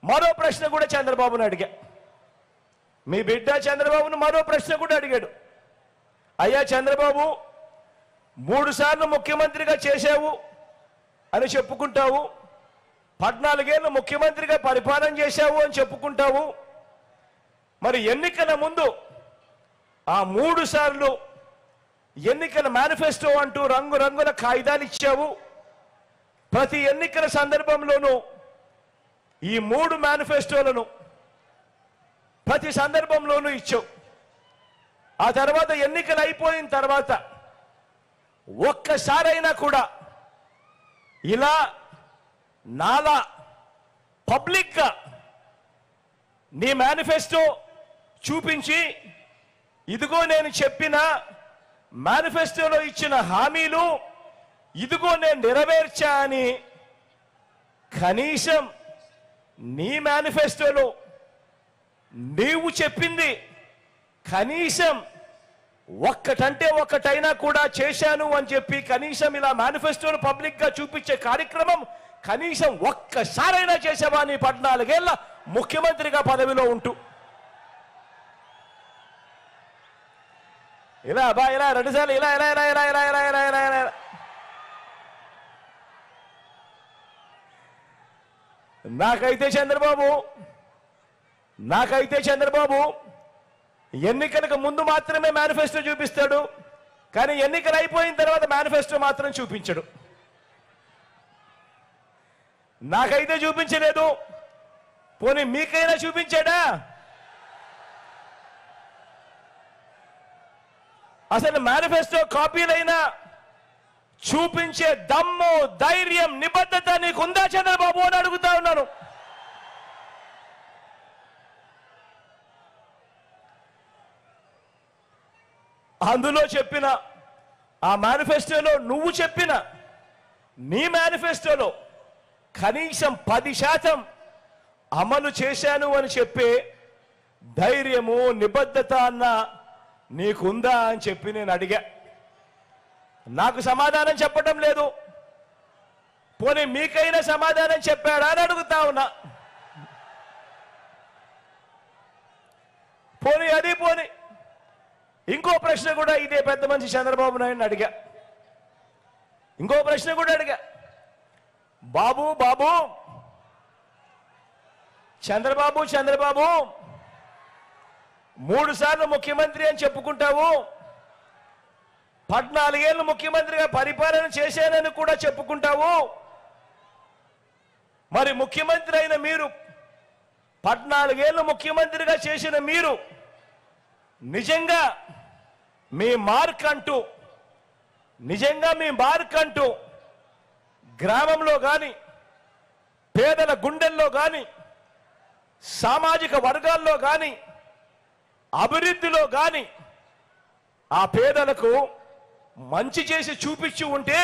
మరో ప్రశ్న కూడా చంద్రబాబును అడిగా. మీ బిడ్డ చంద్రబాబును మరో ప్రశ్న కూడా అడిగాడు. అయ్యా చంద్రబాబు, 3 సార్లు ముఖ్యమంత్రిగా చేశావు అని చెప్పుకుంటావు, 14 ఏళ్ళు ముఖ్యమంత్రిగా పరిపాలన చేశావు అని చెప్పుకుంటావు. మరి ఎన్నికల ముందు ఆ 3 సార్లు ఎన్నికల మేనిఫెస్టో అంటూ రంగురంగుల కాగితాలు ఇచ్చావు. ప్రతి ఎన్నికల సందర్భంలోనూ ఈ 3 మేనిఫెస్టోలను ప్రతి సందర్భంలోనూ ఇచ్చావు. ఆ తర్వాత ఎన్నికలు అయిపోయిన తర్వాత ఒక్కసారైనా కూడా ఇలా నాలా పబ్లిక్గా నీ మేనిఫెస్టో చూపించి, ఇదిగో నేను చెప్పిన మేనిఫెస్టోలో ఇచ్చిన హామీలు ఇదిగో నేను నెరవేర్చా అని కనీసం నీ మేనిఫెస్టోలో నీవు చెప్పింది కనీసం ఒక్కటంటే ఒక్కటైనా కూడా చేశాను అని చెప్పి కనీసం ఇలా మేనిఫెస్టోను పబ్లిక్గా చూపించే కార్యక్రమం కనీసం ఒక్కసారైనా చేసావా నీ 14 ఏళ్ల ముఖ్యమంత్రిగా పదవిలో ఉంటూ? ఇలా బా ఇలా 2 సార్లు ఇలా ఇలా ఇలా ఇలా ఇలా ఇలా ఇలా ఇలా ఇలా నాకైతే చంద్రబాబు ఎన్నికలకు ముందు మాత్రమే మేనిఫెస్టో చూపిస్తాడు, కానీ ఎన్నికలు అయిపోయిన తర్వాత మేనిఫెస్టో మాత్రం చూపించడు. నాకైతే చూపించలేదు, పోనీ మీకైనా చూపించాడా? అసలు మేనిఫెస్టో కాపీలైనా చూపించే దమ్ము, ధైర్యం, నిబద్ధత నీకుందా చంద్రబాబు అని అడుగుతా ఉన్నాను. అందులో చెప్పిన ఆ మేనిఫెస్టోలో నువ్వు చెప్పిన నీ మేనిఫెస్టోలో కనీసం 10% అమలు చేశాను అని చెప్పే ధైర్యము, నిబద్ధత అన్న నీకుందా అని చెప్పి నేను అడిగా. నాకు సమాధానం చెప్పటం లేదు. పోనీ మీకైనా సమాధానం చెప్పాడా అని అడుగుతా ఉన్నా. పోనీ ఇంకో ప్రశ్న కూడా ఇదే పెద్ద మనిషి చంద్రబాబు నాయుడు అడిగా. ఇంకో ప్రశ్న కూడా అడిగా. బాబు చంద్రబాబు 3 సార్లు ముఖ్యమంత్రి అని చెప్పుకుంటావు, 14 ఏళ్ళు ముఖ్యమంత్రిగా పరిపాలన చేశానని కూడా చెప్పుకుంటావు. మరి ముఖ్యమంత్రి అయిన మీరు, 14 ఏళ్ళు ముఖ్యమంత్రిగా చేసిన మీరు నిజంగా మీ మార్క్ అంటూ గ్రామంలో కానీ, పేదల గుండెల్లో కానీ, సామాజిక వర్గాల్లో కానీ, అభివృద్ధిలో కానీ ఆ పేదలకు మంచి చేసి చూపించి ఉంటే,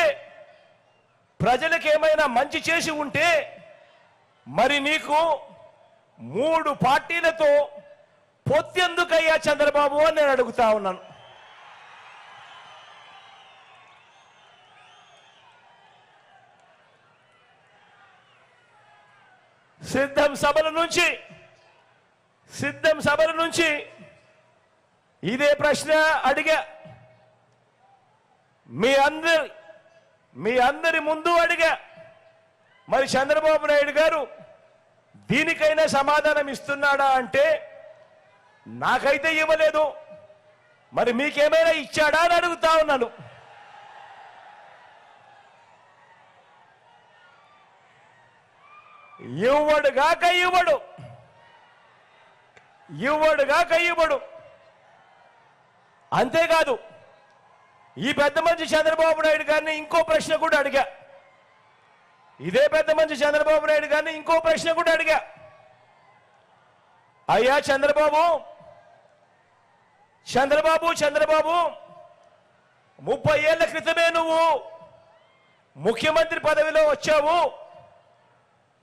ప్రజలకు ఏమైనా మంచి చేసి ఉంటే, మరి నీకు 3 పార్టీలతో పొత్తెందుకయ్యా చంద్రబాబు అని నేను అడుగుతా ఉన్నాను. సిద్ధం సభల నుంచి ఇదే ప్రశ్న అడిగా. మీ అందరి ముందు అడిగా. మరి చంద్రబాబు నాయుడు గారు దీనికైనా సమాధానం ఇస్తున్నాడా అంటే నాకైతే ఇవ్వలేదు. మరి మీకేమైనా ఇచ్చాడా అని అడుగుతా ఉన్నాను. ఇవ్వడుగాక ఇవ్వడు. అంతేకాదు, ఈ పెద్ద మనిషి చంద్రబాబు నాయుడు గారిని ఇంకో ప్రశ్న కూడా అడిగా. ఇదే పెద్ద మనిషి చంద్రబాబు నాయుడు గారిని ఇంకో ప్రశ్న కూడా అడిగా. అయ్యా చంద్రబాబు 30 ఏళ్ల క్రితమే నువ్వు ముఖ్యమంత్రి పదవిలో వచ్చావు.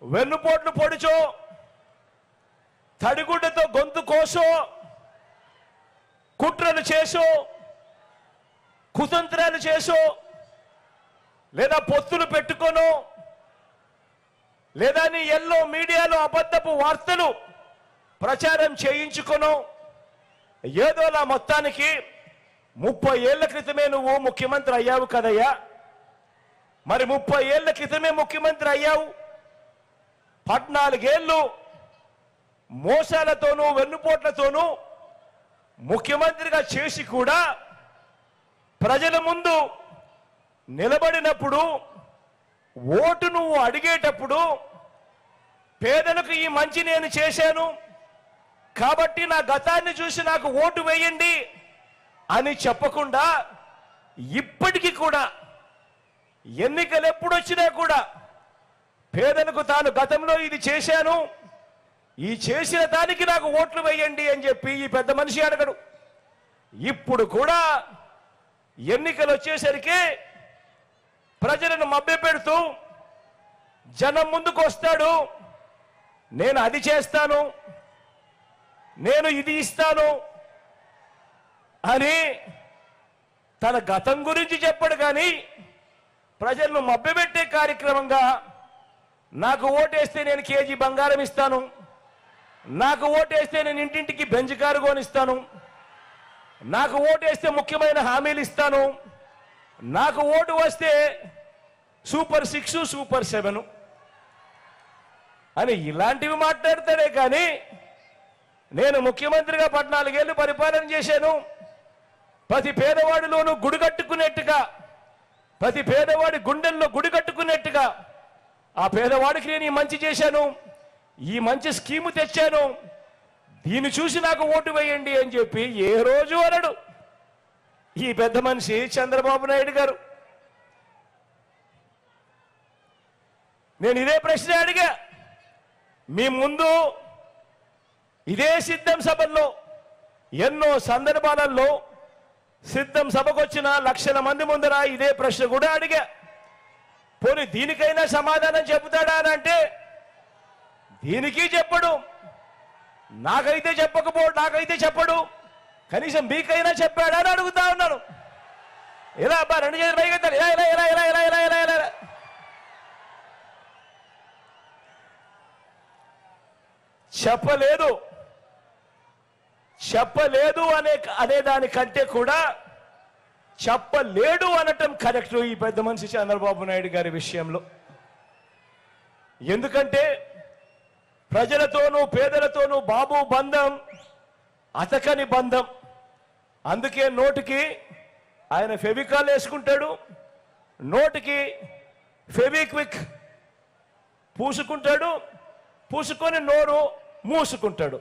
వెన్నుపోట్లు పొడిచో, తడిగుడ్డతో గొంతు కోసో, కుట్రలు చేసో, కుతంత్రాలు చేసో, లేదా పొత్తులు పెట్టుకోనో, లేదా నీ ఎల్లో మీడియాలో అబద్ధపు వార్తలు ప్రచారం చేయించుకొను ఏదోలా మొత్తానికి 30 ఏళ్ల క్రితమే నువ్వు ముఖ్యమంత్రి అయ్యావు కదయ్యా. మరి 30 ఏళ్ల క్రితమే ముఖ్యమంత్రి అయ్యావు, 14 ఏళ్ళు మోసాలతోనూ వెన్నుపోట్లతోనూ ముఖ్యమంత్రిగా చేసి కూడా ప్రజల ముందు నిలబడినప్పుడు ఓటు నువ్వు అడిగేటప్పుడు పేదలకు ఈ మంచి నేను చేశాను కాబట్టి నా గతాన్ని చూసి నాకు ఓటు వేయండి అని చెప్పకుండా ఇప్పటికీ కూడా ఎన్నికలు ఎప్పుడొచ్చినా కూడా పేదలకు తాను గతంలో ఇది చేశాను, ఈ చేసిన దానికి నాకు ఓట్లు వేయండి అని చెప్పి ఈ పెద్ద మనిషి అడగడు. ఇప్పుడు కూడా ఎన్నికలు వచ్చేసరికి ప్రజలను మభ్యపెడుతూ జనం ముందుకు వస్తాడు, నేను అది చేస్తాను, నేను ఇది ఇస్తాను అని తన గతం గురించి చెప్పడు. కానీ ప్రజలను మభ్యపెట్టే కార్యక్రమంగా నాకు ఓటేస్తే నేను కేజీ బంగారం ఇస్తాను, నాకు ఓటేస్తే నేను ఇంటింటికి బెంచ్ కారు కొనిస్తాను, నాకు ఓటేస్తే ముఖ్యమైన హామీలు ఇస్తాను, నాకు ఓటు వస్తే సూపర్ 6 సూపర్ 7 అని ఇలాంటివి మాట్లాడతాడే. కానీ నేను ముఖ్యమంత్రిగా 14 ఏళ్ళు పరిపాలన చేశాను, ప్రతి పేదవాడిలోనూ గుడి కట్టుకునేట్టుగా, ప్రతి పేదవాడి గుండెల్లో గుడి కట్టుకునేట్టుగా ఆ పేదవాడికి నేను ఈ మంచి చేశాను, ఈ మంచి స్కీము తెచ్చాను, దీన్ని చూసి నాకు ఓటు వేయండి అని చెప్పి ఏ రోజు అనడు ఈ పెద్ద మనిషి చంద్రబాబు నాయుడు గారు. నేను ఇదే ప్రశ్న అడిగా మీ ముందు, ఇదే సిద్ధం సభల్లో ఎన్నో సందర్భాలలో సిద్ధం సభకు వచ్చిన లక్షల మంది ముందర ఇదే ప్రశ్న కూడా అడిగా. పోనీ దీనికైనా సమాధానం చెబుతాడా అని అంటే దీనికి చెప్పడు, నాకైతే చెప్పడు, కనీసం మీకైనా చెప్పాడా అని అడుగుతా ఉన్నాను. ఇలా అబ్బా 2 చేతులు పైకెత్తాలి, ఇలా చెప్పలేదు అనే దానికంటే కూడా చెప్పలేడు అనటం కరెక్ట్ ఈ పెద్ద మనిషి చంద్రబాబు నాయుడు గారి విషయంలో. ఎందుకంటే ప్రజలతోనూ పేదలతోనూ బాబు బంధం అతకని బంధం. అందుకే నోటికి ఆయన ఫెవికాల్ వేసుకుంటాడు, నోటికి ఫెవిక్విక్ పూసుకుంటాడు, పూసుకొని నోరు మూసుకుంటాడు.